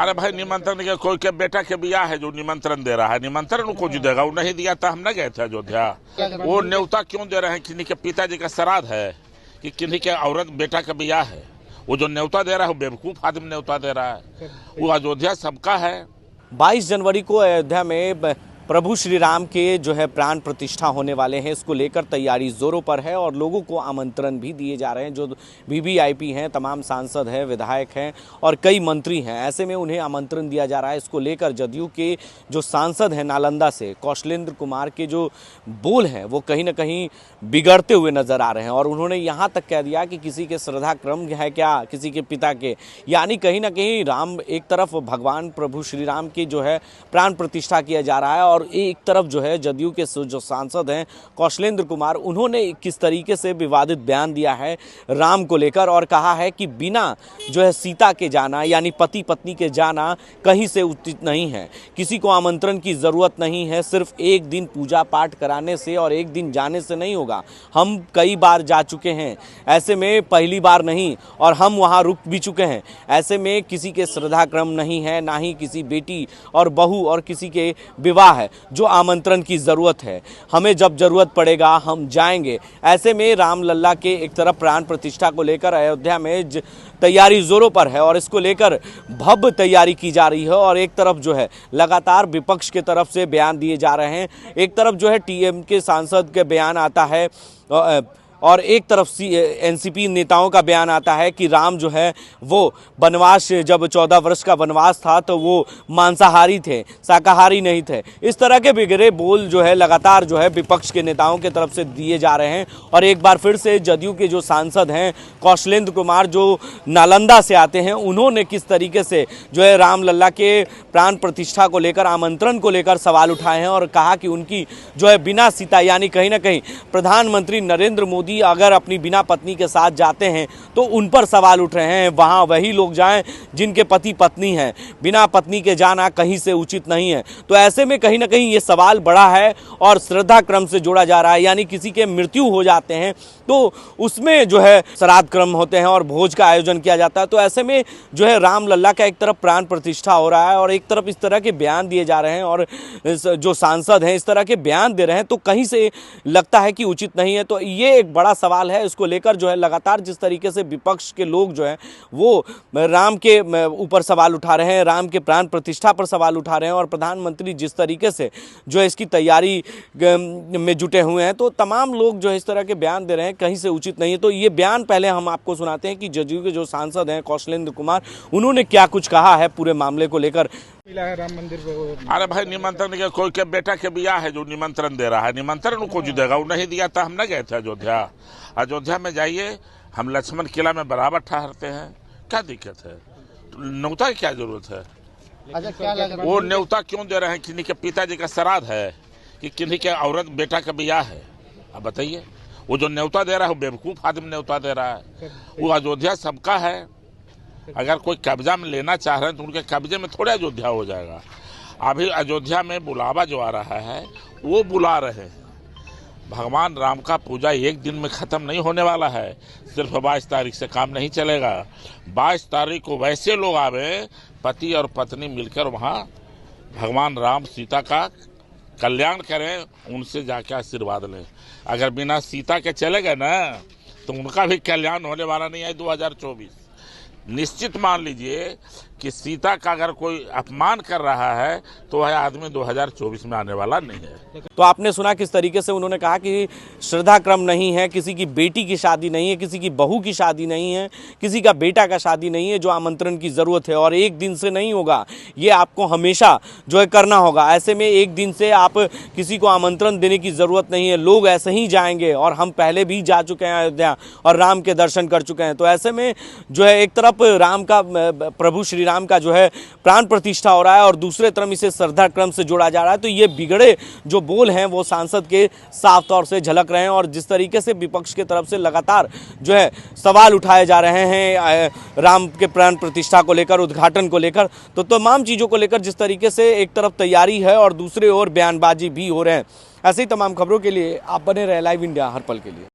अरे भाई निमंत्रण के कोई के बेटा के बियाह है जो निमंत्रण दे रहा है, निमंत्रण उनको जो देगा वो नहीं दिया था, हम न गए थे अयोध्या। वो न्योता क्यों दे रहे हैं? किन्हीं के पिताजी का श्राद्ध है कि किन्हीं के औरत बेटा का बियाह है, वो जो न्योता दे रहा है वो बेवकूफ आदमी न्योता दे रहा है। वो अयोध्या सबका है। 22 जनवरी को अयोध्या में प्रभु श्री राम के जो है प्राण प्रतिष्ठा होने वाले हैं, इसको लेकर तैयारी जोरों पर है और लोगों को आमंत्रण भी दिए जा रहे हैं। जो वीवीआईपी हैं, तमाम सांसद हैं, विधायक हैं और कई मंत्री हैं, ऐसे में उन्हें आमंत्रण दिया जा रहा है। इसको लेकर जदयू के जो सांसद हैं नालंदा से, कौशलेंद्र कुमार के जो बोल हैं वो कहीं ना कहीं बिगड़ते हुए नजर आ रहे हैं और उन्होंने यहाँ तक कह दिया कि किसी के श्रद्धा क्रम है क्या, किसी के पिता के, यानी कहीं ना कहीं राम एक तरफ भगवान प्रभु श्री राम की जो है प्राण प्रतिष्ठा किया जा रहा है और एक तरफ जो है जदयू के जो सांसद हैं कौशलेंद्र कुमार, उन्होंने किस तरीके से विवादित बयान दिया है राम को लेकर और कहा है कि बिना जो है सीता के जाना यानी पति पत्नी के जाना कहीं से उचित नहीं है, किसी को आमंत्रण की ज़रूरत नहीं है, सिर्फ एक दिन पूजा पाठ कराने से और एक दिन जाने से नहीं होगा। हम कई बार जा चुके हैं, ऐसे में पहली बार नहीं, और हम वहाँ रुक भी चुके हैं। ऐसे में किसी के श्रद्धा क्रम नहीं है, ना ही किसी बेटी और बहू और किसी के विवाह है जो आमंत्रण की ज़रूरत है। हमें जब ज़रूरत पड़ेगा हम जाएंगे। ऐसे में राम लल्ला के एक तरफ प्राण प्रतिष्ठा को लेकर अयोध्या में तैयारी जोरों पर है और इसको लेकर भव्य तैयारी की जा रही है और एक तरफ जो है लगातार विपक्ष के तरफ से बयान दिए जा रहे हैं। एक तरफ जो है टीएम के सांसद के बयान आता है और एक तरफ एनसीपी नेताओं का बयान आता है कि राम जो है वो वनवास, जब 14 वर्ष का वनवास था तो वो मांसाहारी थे, शाकाहारी नहीं थे। इस तरह के बिगड़े बोल जो है लगातार जो है विपक्ष के नेताओं के तरफ से दिए जा रहे हैं और एक बार फिर से जदयू के जो सांसद हैं कौशलेंद्र कुमार जो नालंदा से आते हैं, उन्होंने किस तरीके से जो है राम लल्ला के प्राण प्रतिष्ठा को लेकर, आमंत्रण को लेकर सवाल उठाए हैं और कहा कि उनकी जो है बिना सीता यानी कहीं ना कहीं प्रधानमंत्री नरेंद्र मोदी अगर अपनी बिना पत्नी के साथ जाते हैं तो उन पर सवाल उठ रहे हैं। वहां वही लोग जाएं जिनके पति पत्नी हैं, बिना पत्नी के जाना कहीं से उचित नहीं है। तो ऐसे में कहीं ना कहीं ये सवाल बड़ा है और श्रद्धा क्रम से जोड़ा जा रहा है, यानी किसी के मृत्यु हो जाते हैं तो उसमें जो है श्राद्ध क्रम होते हैं और भोज का आयोजन किया जाता है। तो ऐसे में जो है राम लल्ला का एक तरफ प्राण प्रतिष्ठा हो रहा है और एक तरफ इस तरह के बयान दिए जा रहे हैं और जो सांसद हैं इस तरह के बयान दे रहे हैं, तो कहीं से लगता है कि उचित नहीं है। तो ये एक बड़ा सवाल है। इसको लेकर जो है लगातार जिस तरीके से विपक्ष के लोग जो है वो राम के ऊपर सवाल उठा रहे हैं, राम के प्राण प्रतिष्ठा पर सवाल उठा रहे हैं और प्रधानमंत्री जिस तरीके से जो है इसकी तैयारी में जुटे हुए हैं, तो तमाम लोग जो है इस तरह के बयान दे रहे हैं, कहीं से उचित नहीं है। तो ये बयान पहले हम आपको सुनाते हैं कि जदयू के जो सांसद हैं कौशलेंद्र कुमार, उन्होंने क्या कुछ कहा है पूरे मामले को लेकर। राम मंदिर अरे भाई निमंत्रण के कोई के बेटा के बियाह है जो निमंत्रण दे रहा है, निमंत्रण उनको जो देगा वो नहीं दिया था, हम न गए थे अयोध्या। अयोध्या में जाइए, हम लक्ष्मण किला में बराबर ठहरते हैं, क्या दिक्कत है? न्योता की क्या जरूरत है? अच्छा, क्या लग रहा है? वो न्योता क्यों दे रहे हैं? किन्हीं के पिताजी का श्राद्ध है कि किन्हीं के औरत बेटा का बियाह है? अब बताइए, वो जो न्योता दे रहा है वो बेवकूफ आदमी न्योता दे रहा है। वो अयोध्या सबका है। अगर कोई कब्जा में लेना चाह रहे हैं तो उनके कब्जे में थोड़ा अयोध्या हो जाएगा। अभी अयोध्या में बुलावा जो आ रहा है वो बुला रहे हैं। भगवान राम का पूजा एक दिन में ख़त्म नहीं होने वाला है। सिर्फ 22 तारीख से काम नहीं चलेगा। 22 तारीख को वैसे लोग आवे, पति और पत्नी मिलकर वहाँ भगवान राम सीता का कल्याण करें, उनसे जाके आशीर्वाद लें। अगर बिना सीता के चले गए ना तो उनका भी कल्याण होने वाला नहीं है 2024। निश्चित मान लीजिए कि सीता का अगर कोई अपमान कर रहा है तो वह आदमी 2024 में आने वाला नहीं है। तो आपने सुना किस तरीके से उन्होंने कहा कि श्रद्धा क्रम नहीं है, किसी की बेटी की शादी नहीं है, किसी की बहू की शादी नहीं है, किसी का बेटा का शादी नहीं है जो आमंत्रण की ज़रूरत है और एक दिन से नहीं होगा, ये आपको हमेशा जो है करना होगा। ऐसे में एक दिन से आप किसी को आमंत्रण देने की ज़रूरत नहीं है, लोग ऐसे ही जाएंगे और हम पहले भी जा चुके हैं अयोध्या और राम के दर्शन कर चुके हैं। तो ऐसे में जो है एक तरफ राम का, प्रभु श्री राम का जो है प्राण प्रतिष्ठा हो रहा है और दूसरे तरफ इसे श्रद्धा क्रम से जोड़ा जा रहा है। तो ये बिगड़े जो बोल हैं वो सांसद के साफ तौर से झलक रहे हैं और जिस तरीके से विपक्ष की तरफ से लगातार जो है सवाल उठाए जा रहे हैं राम के प्राण प्रतिष्ठा को लेकर, उद्घाटन को लेकर, तो तमाम चीज़ों को लेकर जिस तरीके से एक तरफ तैयारी है और दूसरे ओर बयानबाजी भी हो रहे हैं। ऐसे ही तमाम खबरों के लिए आप बने रहे लाइव इंडिया हर पल के लिए।